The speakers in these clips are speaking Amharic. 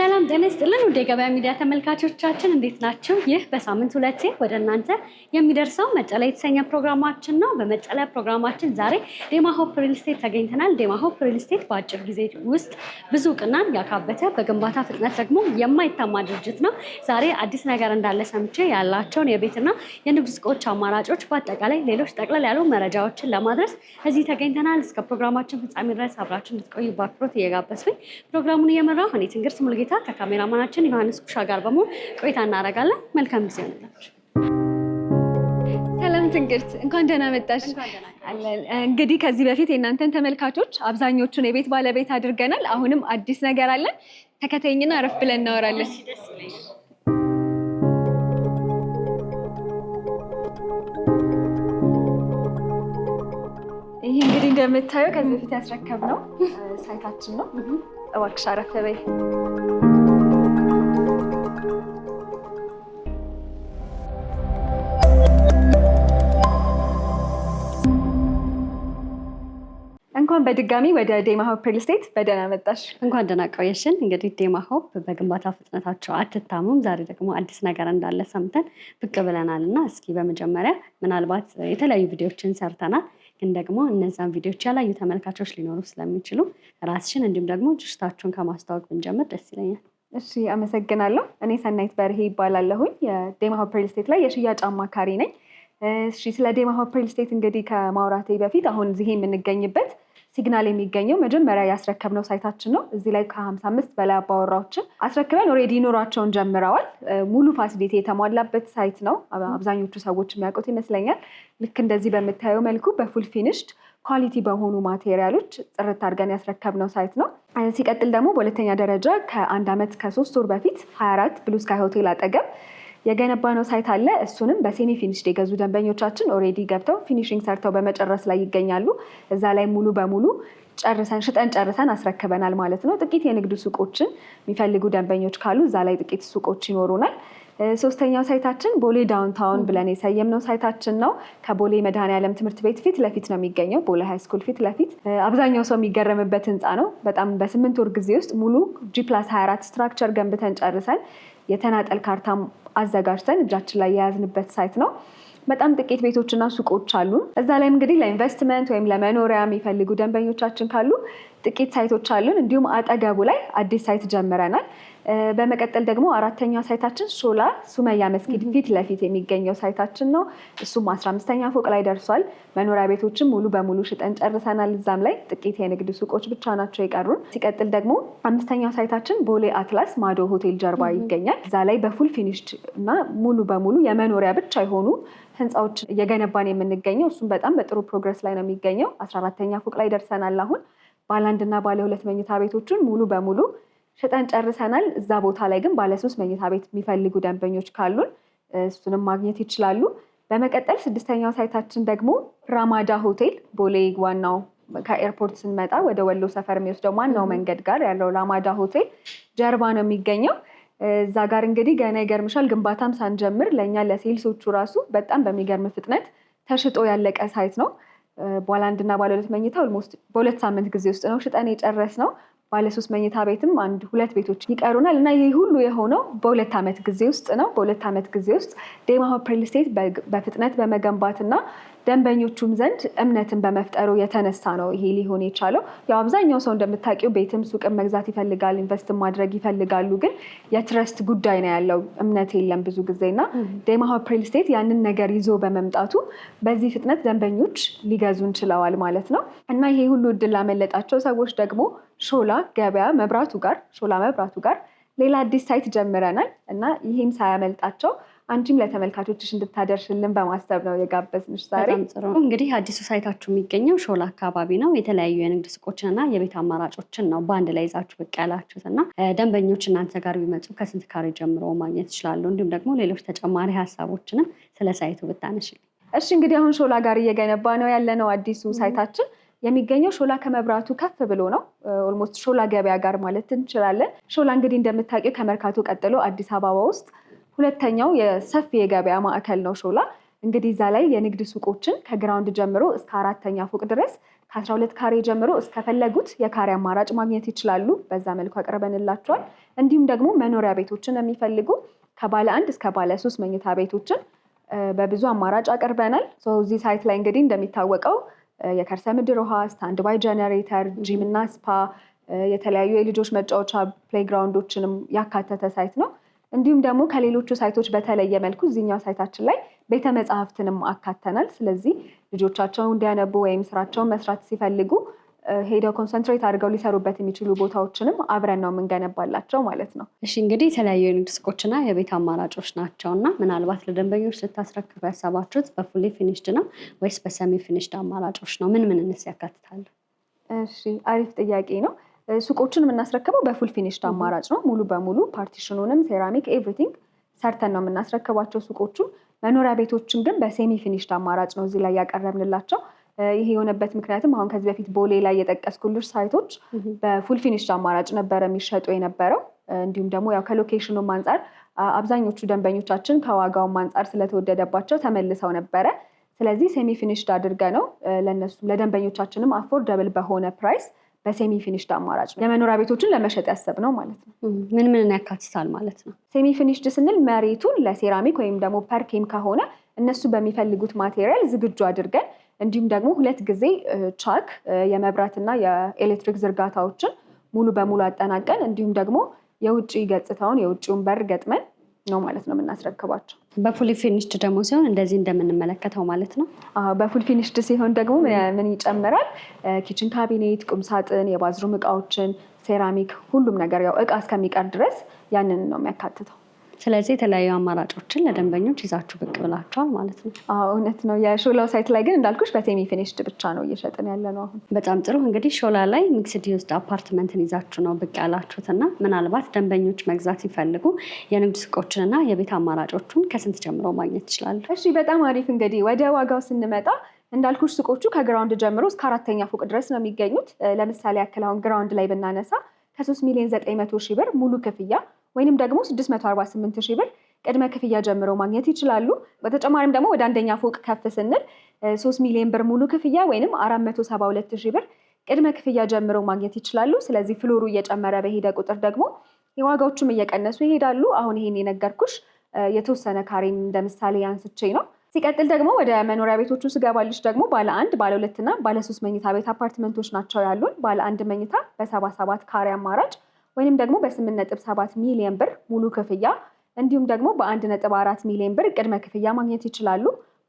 ሰላም ጤና ይስጥልን ወደ ገበያ ሚዲያ ተመልካቾቻችን እንዴት ናችሁ? ይህ በሳምንት ሁለቴ ወደ እናንተ የሚደርሰው መጨለያ የተሰኘ ፕሮግራማችን ነው። በመጨለያ ፕሮግራማችን ዛሬ ዴማ ሆፕ ሪል ስቴት ተገኝተናል። ዴማ ሆፕ ሪል ስቴት በአጭር ጊዜ ውስጥ ብዙ እውቅናን ያካበተ በግንባታ ፍጥነት ደግሞ የማይታማ ድርጅት ነው። ዛሬ አዲስ ነገር እንዳለ ሰምቼ ያላቸውን የቤትና የንግድ ሱቆች አማራጮች በአጠቃላይ ሌሎች ጠቅለል ያሉ መረጃዎችን ለማድረስ እዚህ ተገኝተናል። እስከ ፕሮግራማችን ፍጻሜ ድረስ አብራችሁ እንድትቆዩ በአክብሮት እየጋበዝኩኝ ፕሮግራሙን እየመራሁ እኔ ትንግርት ሙሉጌታ ከካሜራማናችን ዮሐንስ ኩሻ ጋር በመሆን ቆይታ እናደርጋለን። መልካም ጊዜ ይሁንላችሁ። ሰላም ትንግርት፣ እንኳን ደህና መጣሽ። እንግዲህ ከዚህ በፊት የእናንተን ተመልካቾች አብዛኞቹን የቤት ባለቤት አድርገናል። አሁንም አዲስ ነገር አለን። ተከታይኝና አረፍ ብለን እናወራለን። ይህ እንግዲህ እንደምታየው ከዚህ በፊት ያስረከብነው ሳይታችን ነው። እባክሽ አረፍ በይ። እንኳን በድጋሚ ወደ ዴማ ሆፕ ሪል ስቴት በደህና መጣሽ። እንኳን ደህና ቆየሽን። እንግዲህ ዴማ ሆፕ በግንባታ ፍጥነታቸው አትታሙም። ዛሬ ደግሞ አዲስ ነገር እንዳለ ሰምተን ብቅ ብለናል እና እስኪ በመጀመሪያ ምናልባት የተለያዩ ቪዲዮዎችን ሰርተናል፣ ግን ደግሞ እነዛን ቪዲዮዎች ያላዩ ተመልካቾች ሊኖሩ ስለሚችሉ ራስሽን እንዲሁም ደግሞ ድርጅታችሁን ከማስተዋወቅ ብንጀምር ደስ ይለኛል። እሺ፣ አመሰግናለሁ። እኔ ሰናይት በርሄ ይባላለሁኝ። የዴማ ሆፕ ሪል ስቴት ላይ የሽያጭ አማካሪ ነኝ። እሺ፣ ስለ ዴማ ሆፕ ሪል ስቴት እንግዲህ ከማውራቴ በፊት አሁን እዚህ የምንገኝበት ሲግናል የሚገኘው መጀመሪያ ያስረከብነው ሳይታችን ነው። እዚህ ላይ ከ55 በላይ አባወራዎችን አስረክበን ኦልሬዲ ኑሯቸውን ጀምረዋል። ሙሉ ፋሲሊቲ የተሟላበት ሳይት ነው። አብዛኞቹ ሰዎች የሚያውቁት ይመስለኛል። ልክ እንደዚህ በምታየው መልኩ በፉል ፊኒሽድ ኳሊቲ በሆኑ ማቴሪያሎች ጥርት አድርገን ያስረከብነው ሳይት ነው። ሲቀጥል ደግሞ በሁለተኛ ደረጃ ከ1 ዓመት ከ3 ወር በፊት 24 ብሉ ስካይ ሆቴል አጠገብ የገነባነው ሳይት አለ። እሱንም በሴሚ ፊኒሽድ የገዙ ደንበኞቻችን ኦልሬዲ ገብተው ፊኒሽንግ ሰርተው በመጨረስ ላይ ይገኛሉ። እዛ ላይ ሙሉ በሙሉ ሽጠን ጨርሰን አስረክበናል ማለት ነው። ጥቂት የንግድ ሱቆችን የሚፈልጉ ደንበኞች ካሉ እዛ ላይ ጥቂት ሱቆች ይኖሩናል። ሶስተኛው ሳይታችን ቦሌ ዳውንታውን ብለን የሰየምነው ሳይታችን ነው። ከቦሌ መድኃኔዓለም ትምህርት ቤት ፊት ለፊት ነው የሚገኘው። ቦሌ ሃይስኩል ፊት ለፊት አብዛኛው ሰው የሚገረምበት ህንፃ ነው። በጣም በ8 ወር ጊዜ ውስጥ ሙሉ G+24 ስትራክቸር ገንብተን ጨርሰን የተናጠል ካርታም አዘጋጅተን እጃችን ላይ የያዝንበት ሳይት ነው። በጣም ጥቂት ቤቶችና ሱቆች አሉን። እዛ ላይም እንግዲህ ለኢንቨስትመንት ወይም ለመኖሪያ የሚፈልጉ ደንበኞቻችን ካሉ ጥቂት ሳይቶች አሉን። እንዲሁም አጠገቡ ላይ አዲስ ሳይት ጀምረናል። በመቀጠል ደግሞ አራተኛው ሳይታችን ሾላ ሱመያ መስጊድ ፊት ለፊት የሚገኘው ሳይታችን ነው። እሱም 15ኛ ፎቅ ላይ ደርሷል። መኖሪያ ቤቶችን ሙሉ በሙሉ ሽጠን ጨርሰናል። እዛም ላይ ጥቂት የንግድ ሱቆች ብቻ ናቸው የቀሩን። ሲቀጥል ደግሞ 5ኛው ሳይታችን ቦሌ አትላስ ማዶ ሆቴል ጀርባ ይገኛል። እዛ ላይ በፉል ፊኒሽድ እና ሙሉ በሙሉ የመኖሪያ ብቻ የሆኑ ህንፃዎች እየገነባን የምንገኘው። እሱም በጣም በጥሩ ፕሮግረስ ላይ ነው የሚገኘው። 14ኛ ፎቅ ላይ ደርሰናል። አሁን ባለ 1 እና ባለ 2 መኝታ ቤቶችን ሙሉ በሙሉ ሽጠን ጨርሰናል። እዛ ቦታ ላይ ግን ባለ 3 መኝታ ቤት የሚፈልጉ ደንበኞች ካሉን እሱንም ማግኘት ይችላሉ። በመቀጠል 6ኛው ሳይታችን ደግሞ ራማዳ ሆቴል ቦሌ ዋናው ከኤርፖርት ስንመጣ ወደ ወሎ ሰፈር የሚወስደው ዋናው መንገድ ጋር ያለው ራማዳ ሆቴል ጀርባ ነው የሚገኘው። እዛ ጋር እንግዲህ ገና ይገርምሻል፣ ግንባታም ሳንጀምር ለእኛ ለሴልሶቹ ራሱ በጣም በሚገርም ፍጥነት ተሽጦ ያለቀ ሳይት ነው። ባለ 1 እና ባለ 2 መኝታ ኦልሞስት በ2 ሳምንት ጊዜ ውስጥ ነው ሽጠን የጨረስነው። ባለ 3 መኝታ ቤትም 1-2 ቤቶች ይቀሩናል እና ይህ ሁሉ የሆነው በ2 ዓመት ጊዜ ውስጥ ነው። በ2 ዓመት ጊዜ ውስጥ ዴማ ሆፕ ሪል ስቴት በፍጥነት በመገንባትና ደንበኞቹም ዘንድ እምነትን በመፍጠሩ የተነሳ ነው ይሄ ሊሆን የቻለው። ያው አብዛኛው ሰው እንደምታውቂው ቤትም ሱቅም መግዛት ይፈልጋል፣ ኢንቨስት ማድረግ ይፈልጋሉ። ግን የትረስት ጉዳይ ነው ያለው፣ እምነት የለም ብዙ ጊዜና ዴማ ሆፕ ሪል ስቴት ያንን ነገር ይዞ በመምጣቱ በዚህ ፍጥነት ደንበኞች ሊገዙን ችለዋል ማለት ነው። እና ይሄ ሁሉ እድል ላመለጣቸው ሰዎች ደግሞ ሾላ ገበያ መብራቱ ጋር ሌላ አዲስ ሳይት ጀምረናል እና ይህም ሳያመልጣቸው አንቺም ለተመልካቾችሽ እንድታደርሽልን በማሰብ ነው የጋበዝንሽ ዛሬ። በጣም ጥሩ። እንግዲህ አዲሱ ሳይታችሁ የሚገኘው ሾላ አካባቢ ነው። የተለያዩ የንግድ ሱቆችን እና የቤት አማራጮችን ነው በአንድ ላይ ይዛችሁ ብቅ ያላችሁት እና ደንበኞች እናንተ ጋር ቢመጡ ከስንት ካሬ ጀምሮ ማግኘት ይችላሉ? እንዲሁም ደግሞ ሌሎች ተጨማሪ ሀሳቦችንም ስለ ሳይቱ ብታነሽልኝ። እሺ፣ እንግዲህ አሁን ሾላ ጋር እየገነባ ነው ያለነው አዲሱ ሳይታችን የሚገኘው ሾላ ከመብራቱ ከፍ ብሎ ነው። ኦልሞስት ሾላ ገበያ ጋር ማለት እንችላለን። ሾላ እንግዲህ እንደምታውቂው ከመርካቶ ቀጥሎ አዲስ አበባ ውስጥ ሁለተኛው የሰፊ የገበያ ማዕከል ነው ሾላ። እንግዲህ እዛ ላይ የንግድ ሱቆችን ከግራውንድ ጀምሮ እስከ 4ኛ ፎቅ ድረስ ከ12 ካሬ ጀምሮ እስከፈለጉት የካሬ አማራጭ ማግኘት ይችላሉ። በዛ መልኩ አቅርበንላቸዋል። እንዲሁም ደግሞ መኖሪያ ቤቶችን የሚፈልጉ ከባለ 1 እስከ ባለ 3 መኝታ ቤቶችን በብዙ አማራጭ አቅርበናል። እዚህ ሳይት ላይ እንግዲህ እንደሚታወቀው የከርሰ ምድር ውሃ፣ ስታንድ ባይ ጀነሬተር፣ ጂም እና ስፓ፣ የተለያዩ የልጆች መጫወቻ ፕሌይግራውንዶችንም ያካተተ ሳይት ነው። እንዲሁም ደግሞ ከሌሎቹ ሳይቶች በተለየ መልኩ እዚህኛው ሳይታችን ላይ ቤተ መጽሐፍትንም አካተናል። ስለዚህ ልጆቻቸውን እንዲያነቡ ወይም ስራቸውን መስራት ሲፈልጉ ሄደው ኮንሰንትሬት አድርገው ሊሰሩበት የሚችሉ ቦታዎችንም አብረን ነው የምንገነባላቸው ማለት ነው። እሺ እንግዲህ የተለያዩ የንግድ ሱቆችና የቤት አማራጮች ናቸው እና ምናልባት ለደንበኞች ስታስረክቡ ያሰባችሁት በፉሊ ፊኒሽድ ነው ወይስ በሰሚ ፊኒሽድ አማራጮች ነው? ምን ምንስ ያካትታሉ? እሺ አሪፍ ጥያቄ ነው። ሱቆችን የምናስረክበው በፉል ፊኒሽድ አማራጭ ነው። ሙሉ በሙሉ ፓርቲሽኑንም ሴራሚክ ኤቭሪቲንግ ሰርተን ነው የምናስረክባቸው ሱቆቹ። መኖሪያ ቤቶችን ግን በሴሚ ፊኒሽድ አማራጭ ነው እዚህ ላይ ያቀረብንላቸው። ይሄ የሆነበት ምክንያትም አሁን ከዚህ በፊት ቦሌ ላይ የጠቀስኩልሽ ሳይቶች በፉል ፊኒሽድ አማራጭ ነበረ የሚሸጡ የነበረው። እንዲሁም ደግሞ ያው ከሎኬሽኑም አንጻር አብዛኞቹ ደንበኞቻችን ከዋጋውም አንጻር ስለተወደደባቸው ተመልሰው ነበረ። ስለዚህ ሴሚ ፊኒሽድ አድርገ ነው ለነሱም ለደንበኞቻችንም አፎርደብል በሆነ ፕራይስ በሴሚ ፊኒሽድ አማራጭ ነው የመኖሪያ ቤቶችን ለመሸጥ ያሰብነው ማለት ነው። ምን ያካትታል ማለት ነው? ሴሚ ፊኒሽድ ስንል መሬቱን ለሴራሚክ ወይም ደግሞ ፐርኬም ከሆነ እነሱ በሚፈልጉት ማቴሪያል ዝግጁ አድርገን እንዲሁም ደግሞ 2 ጊዜ ቻክ የመብራትና የኤሌክትሪክ ዝርጋታዎችን ሙሉ በሙሉ አጠናቀን እንዲሁም ደግሞ የውጭ ገጽታውን የውጭውን በር ገጥመን ነው ማለት ነው የምናስረክባቸው። በፉል ፊኒሽድ ደግሞ ሲሆን እንደዚህ እንደምንመለከተው ማለት ነው። በፉል ፊኒሽድ ሲሆን ደግሞ ምን ይጨምራል? ኪችን ካቢኔት፣ ቁምሳጥን፣ የባዝሩም እቃዎችን፣ ሴራሚክ፣ ሁሉም ነገር ያው እቃ እስከሚቀር ድረስ ያንን ነው የሚያካትተው። ስለዚህ የተለያዩ አማራጮችን ለደንበኞች ይዛችሁ ብቅ ብላችኋል ማለት ነው። እውነት ነው። የሾላው ሳይት ላይ ግን እንዳልኩሽ በሴሚ ፊኒሽድ ብቻ ነው እየሸጥን ያለ ነው አሁን። በጣም ጥሩ። እንግዲህ ሾላ ላይ ሚክስድ ዩዝድ አፓርትመንትን ይዛችሁ ነው ብቅ ያላችሁት እና ምናልባት ደንበኞች መግዛት ሲፈልጉ የንግድ ሱቆችንና የቤት አማራጮቹን ከስንት ጀምሮ ማግኘት ይችላሉ? እሺ በጣም አሪፍ። እንግዲህ ወደ ዋጋው ስንመጣ እንዳልኩሽ ሱቆቹ ከግራውንድ ጀምሮ እስከ 4ኛ ፎቅ ድረስ ነው የሚገኙት። ለምሳሌ ያክል አሁን ግራውንድ ላይ ብናነሳ ከ3,900,000 ብር ሙሉ ክፍያ ወይንም ደግሞ 648,000 ብር ቅድመ ክፍያ ጀምሮ ማግኘት ይችላሉ። በተጨማሪም ደግሞ ወደ 1ኛ ፎቅ ከፍ ስንል 3 ሚሊዮን ብር ሙሉ ክፍያ ወይንም 472,000 ብር ቅድመ ክፍያ ጀምሮ ማግኘት ይችላሉ። ስለዚህ ፍሎሩ እየጨመረ በሄደ ቁጥር ደግሞ የዋጋዎቹም እየቀነሱ ይሄዳሉ። አሁን ይሄን የነገርኩሽ የተወሰነ ካሬን እንደ ምሳሌ አንስቼ ነው። ሲቀጥል ደግሞ ወደ መኖሪያ ቤቶቹ ስገባልሽ ደግሞ ባለ 1 ባለ 2 እና ባለ 3 መኝታ ቤት አፓርትመንቶች ናቸው ያሉን። ባለ 1 መኝታ በ77 ካሬ አማራጭ ወይንም ደግሞ በ8.7 ሚሊዮን ብር ሙሉ ክፍያ እንዲሁም ደግሞ በ1.4 ሚሊዮን ብር ቅድመ ክፍያ ማግኘት ይችላሉ።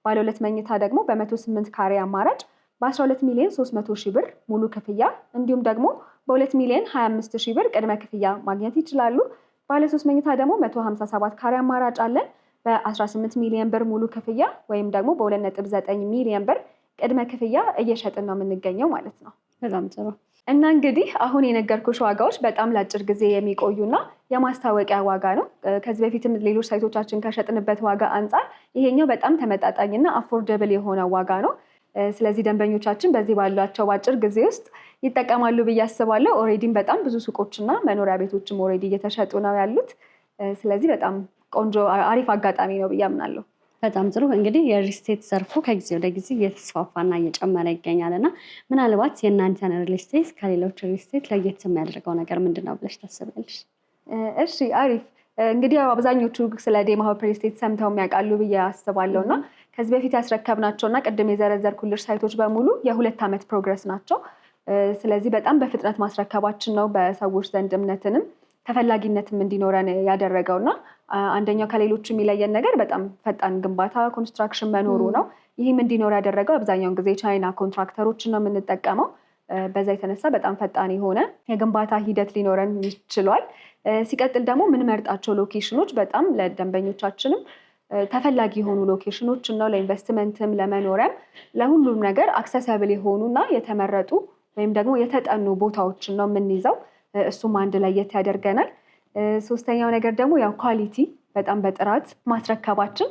ባለ 2 መኝታ ደግሞ በ108 ካሬ አማራጭ በ12 ሚሊዮን 300,000 ብር ሙሉ ክፍያ እንዲሁም ደግሞ በ2 ሚሊዮን 25,000 ብር ቅድመ ክፍያ ማግኘት ይችላሉ። ባለ 3 መኝታ ደግሞ 157 ካሬ አማራጭ አለን በ18 ሚሊዮን ብር ሙሉ ክፍያ ወይም ደግሞ በ2.9 ሚሊዮን ብር ቅድመ ክፍያ እየሸጥን ነው የምንገኘው ማለት ነው። በጣም ጥሩ። እና እንግዲህ አሁን የነገርኩሽ ዋጋዎች በጣም ለአጭር ጊዜ የሚቆዩና የማስታወቂያ ዋጋ ነው። ከዚህ በፊትም ሌሎች ሳይቶቻችን ከሸጥንበት ዋጋ አንጻር ይሄኛው በጣም ተመጣጣኝና አፎርደብል የሆነ ዋጋ ነው። ስለዚህ ደንበኞቻችን በዚህ ባሏቸው አጭር ጊዜ ውስጥ ይጠቀማሉ ብዬ አስባለሁ። ኦልሬዲም በጣም ብዙ ሱቆችና መኖሪያ ቤቶችም ኦልሬዲ እየተሸጡ ነው ያሉት። ስለዚህ በጣም ቆንጆ አሪፍ አጋጣሚ ነው ብዬ አምናለሁ። በጣም ጥሩ። እንግዲህ የሪልስቴት ዘርፉ ከጊዜ ወደ ጊዜ እየተስፋፋና እየጨመረ ይገኛል እና ምናልባት የእናንተን ሪልስቴት ከሌሎች ሪልስቴት ለየት የሚያደርገው ነገር ምንድን ነው ብለሽ ታስቢያለሽ? እሺ አሪፍ። እንግዲህ አብዛኞቹ ስለ ዴማ ሆፕ ሪልስቴት ሰምተው የሚያውቃሉ ብዬ አስባለሁ እና ከዚህ በፊት ያስረከብናቸውና ቅድም የዘረዘርኩልሽ ሳይቶች በሙሉ የ2 ዓመት ፕሮግረስ ናቸው። ስለዚህ በጣም በፍጥነት ማስረከባችን ነው በሰዎች ዘንድ እምነትንም ተፈላጊነትም እንዲኖረን ያደረገውና አንደኛው ከሌሎቹ የሚለየን ነገር በጣም ፈጣን ግንባታ ኮንስትራክሽን መኖሩ ነው። ይህም እንዲኖር ያደረገው አብዛኛውን ጊዜ ቻይና ኮንትራክተሮችን ነው የምንጠቀመው። በዛ የተነሳ በጣም ፈጣን የሆነ የግንባታ ሂደት ሊኖረን ይችላል። ሲቀጥል ደግሞ የምንመርጣቸው ሎኬሽኖች በጣም ለደንበኞቻችንም ተፈላጊ የሆኑ ሎኬሽኖች ነው። ለኢንቨስትመንትም ለመኖሪያም ለሁሉም ነገር አክሰሰብል የሆኑና የተመረጡ ወይም ደግሞ የተጠኑ ቦታዎችን ነው የምንይዘው። እሱም አንድ ላይ የት ያደርገናል። ሶስተኛው ነገር ደግሞ ያው ኳሊቲ በጣም በጥራት ማስረከባችን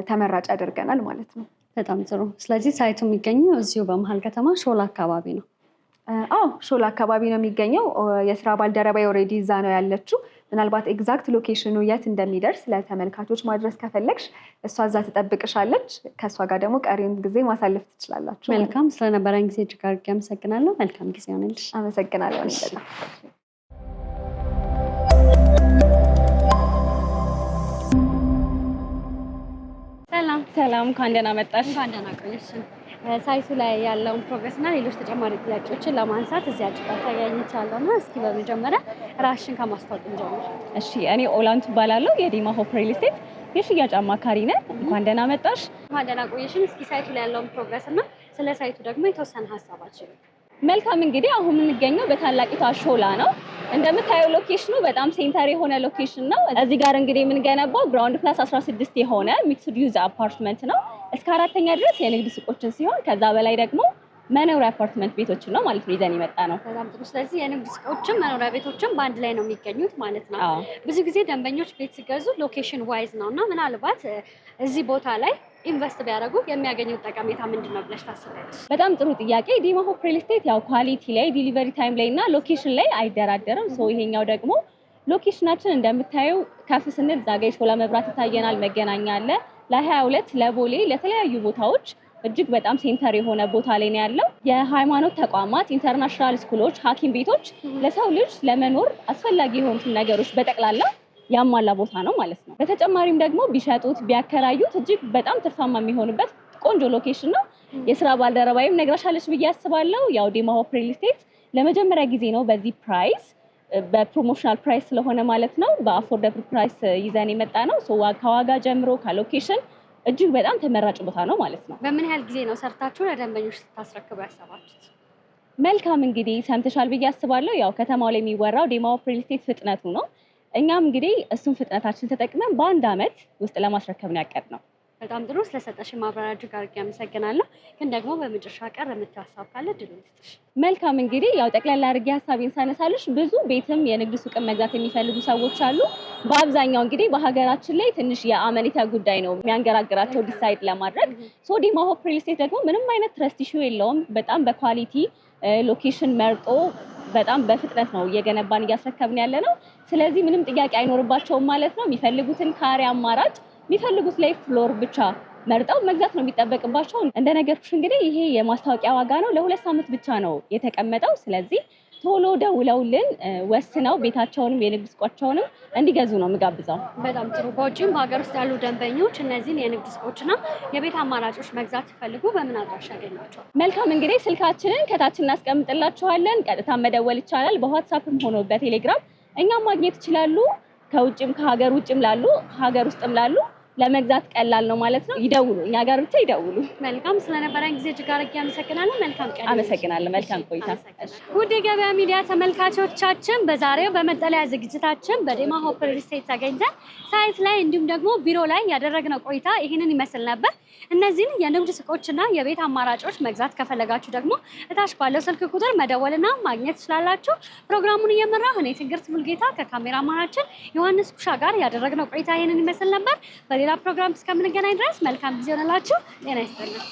ተመራጭ ያደርገናል ማለት ነው። በጣም ጥሩ። ስለዚህ ሳይቱ የሚገኘው እዚሁ በመሀል ከተማ ሾላ አካባቢ ነው? ሾላ አካባቢ ነው የሚገኘው። የስራ ባልደረባ ኦልሬዲ እዛ ነው ያለችው። ምናልባት ኤግዛክት ሎኬሽኑ የት እንደሚደርስ ለተመልካቾች ማድረስ ከፈለግሽ እሷ እዛ ትጠብቅሻለች። ከእሷ ጋር ደግሞ ቀሪውን ጊዜ ማሳለፍ ትችላላችሁ። መልካም፣ ስለነበረን ጊዜ እጅግ አድርጌ አመሰግናለሁ። መልካም ጊዜ ሆነልሽ። አመሰግናለሁ። ሰላም፣ እንኳን ደህና መጣሽ። እንኳን ደህና ቆየሽ። ሳይቱ ላይ ያለውን ፕሮግረስ እና ሌሎች ተጨማሪ ጥያቄዎችን ለማንሳት እዚህ አጭቃ ተገኝቻለሁ እና እስኪ በመጀመሪያ ራስሽን ከማስተዋወቅ እንጀምር። እሺ፣ እኔ ኦላንቱ እባላለሁ። የዴማ ሆፕ ሪል ስቴት የሽያጭ አማካሪ ነኝ። እንኳን ደህና መጣሽ። እንኳን ደህና ቆየሽን። እስኪ ሳይቱ ላይ ያለውን ፕሮግረስ እና ስለ ሳይቱ ደግሞ የተወሰነ ሀሳባችን። መልካም፣ እንግዲህ አሁን የምንገኘው በታላቂቷ ሾላ ነው። እንደምታየው ሎኬሽኑ በጣም ሴንተር የሆነ ሎኬሽን ነው። እዚህ ጋር እንግዲህ የምንገነባው ግራውንድ ፕላስ 16 የሆነ ሚክስድ ዩዝ አፓርትመንት ነው። እስከ 4ኛ ድረስ የንግድ ሱቆችን ሲሆን ከዛ በላይ ደግሞ መኖሪያ አፓርትመንት ቤቶችን ነው ማለት ነው ይዘን የመጣ ነው። በጣም ጥሩ። ስለዚህ የንግድ ሱቆችም መኖሪያ ቤቶችም በአንድ ላይ ነው የሚገኙት ማለት ነው። ብዙ ጊዜ ደንበኞች ቤት ሲገዙ ሎኬሽን ዋይዝ ነው እና ምናልባት እዚህ ቦታ ላይ ኢንቨስት ቢያደርጉ የሚያገኙት ጠቀሜታ ምንድን ነው ብለሽ ታስባለሽ? በጣም ጥሩ ጥያቄ። ዴማ ሆፕ ሪል ስቴት ያው ኳሊቲ ላይ፣ ዲሊቨሪ ታይም ላይ እና ሎኬሽን ላይ አይደራደርም። ይሄኛው ደግሞ ሎኬሽናችን እንደምታየው ከፍ ስንል ዛጋ የሾላ መብራት ይታየናል፣ መገናኛ አለ። ለ22 ለቦሌ ለተለያዩ ቦታዎች እጅግ በጣም ሴንተር የሆነ ቦታ ላይ ነው ያለው። የሃይማኖት ተቋማት፣ ኢንተርናሽናል ስኩሎች፣ ሐኪም ቤቶች ለሰው ልጅ ለመኖር አስፈላጊ የሆኑትን ነገሮች በጠቅላላ ያሟላ ቦታ ነው ማለት ነው። በተጨማሪም ደግሞ ቢሸጡት ቢያከራዩት እጅግ በጣም ትርፋማ የሚሆንበት ቆንጆ ሎኬሽን ነው። የስራ ባልደረባይም ነግራሻለች ብዬ አስባለሁ። ያው ዴማ ሆፕ ሪል ስቴት ለመጀመሪያ ጊዜ ነው በዚህ ፕራይስ በፕሮሞሽናል ፕራይስ ስለሆነ ማለት ነው በአፎርደብል ፕራይስ ይዘን የመጣ ነው። ከዋጋ ጀምሮ ከሎኬሽን እጅግ በጣም ተመራጭ ቦታ ነው ማለት ነው። በምን ያህል ጊዜ ነው ሰርታችሁ ለደንበኞች ልታስረክቡ ያሰባችሁት? መልካም፣ እንግዲህ ሰምተሻል ብዬ አስባለሁ። ያው ከተማው ላይ የሚወራው ዴማ ሆፕ ሪል ስቴት ፍጥነቱ ነው። እኛም እንግዲህ እሱን ፍጥነታችን ተጠቅመን በአንድ ዓመት ውስጥ ለማስረከብ ነው ያቀድነው። በጣም ጥሩ። ስለሰጠሽ ማብራሪያ እጅግ አድርጌ አመሰግናለሁ። ግን ደግሞ በመጨረሻ ቀር የምትይው ሀሳብ ካለ እድል ልስጥሽ። መልካም፣ እንግዲህ ያው ጠቅላላ አድርጌ ሀሳቤን ሳነሳልሽ ብዙ ቤትም የንግድ ሱቅን መግዛት የሚፈልጉ ሰዎች አሉ። በአብዛኛው እንግዲህ በሀገራችን ላይ ትንሽ የአመኔታ ጉዳይ ነው የሚያንገራግራቸው ዲሳይድ ለማድረግ። ዴማ ሆፕ ሪል ስቴት ደግሞ ምንም አይነት ትረስት ኢሹ የለውም። በጣም በኳሊቲ ሎኬሽን መርጦ በጣም በፍጥነት ነው እየገነባን እያስረከብን ያለ ነው። ስለዚህ ምንም ጥያቄ አይኖርባቸውም ማለት ነው። የሚፈልጉትን ካሬ አማራጭ የሚፈልጉት ላይ ፍሎር ብቻ መርጠው መግዛት ነው የሚጠበቅባቸው። እንደነገርኩሽ እንግዲህ ይሄ የማስታወቂያ ዋጋ ነው። ለ2 ሳምንት ብቻ ነው የተቀመጠው። ስለዚህ ቶሎ ደውለውልን ወስነው ቤታቸውንም የንግድ ሱቆቻቸውንም እንዲገዙ ነው የምጋብዘው። በጣም ጥሩ። በውጭም በሀገር ውስጥ ያሉ ደንበኞች እነዚህን የንግድ ሱቆችና የቤት አማራጮች መግዛት ሲፈልጉ በምን አድራሻ ያገኟቸው? መልካም፣ እንግዲህ ስልካችንን ከታች እናስቀምጥላችኋለን። ቀጥታ መደወል ይቻላል። በዋትሳፕም ሆኖ በቴሌግራም እኛም ማግኘት ይችላሉ። ከውጭም ከሀገር ውጭም ላሉ ሀገር ውስጥም ላሉ ለመግዛት ቀላል ነው ማለት ነው። ይደውሉ፣ እኛ ጋር ብቻ ይደውሉ። መልካም፣ ስለነበረን ጊዜ እጅግ አድርጌ አመሰግናለሁ። መልካም ቀን። አመሰግናለሁ። መልካም ቆይታ። ውድ የገበያ ሚዲያ ተመልካቾቻችን በዛሬው በመጠለያ ዝግጅታችን በዴማ ሆፕ ሪል ስቴት ተገኝተን ሳይት ላይ እንዲሁም ደግሞ ቢሮ ላይ ያደረግነው ቆይታ ይህንን ይመስል ነበር። እነዚህን የንግድ ሱቆችና የቤት አማራጮች መግዛት ከፈለጋችሁ ደግሞ እታች ባለው ስልክ ቁጥር መደወልና ማግኘት ትችላላችሁ። ፕሮግራሙን እየመራሁ እኔ ትዕግስት ሙልጌታ ከካሜራማናችን ዮሐንስ ኩሻ ጋር ያደረግነው ቆይታ ይህንን ይመስል ነበር። በሌላ ፕሮግራም እስከምንገናኝ ድረስ መልካም ጊዜ ሆነላችሁ። ጤና ይስጥልኝ።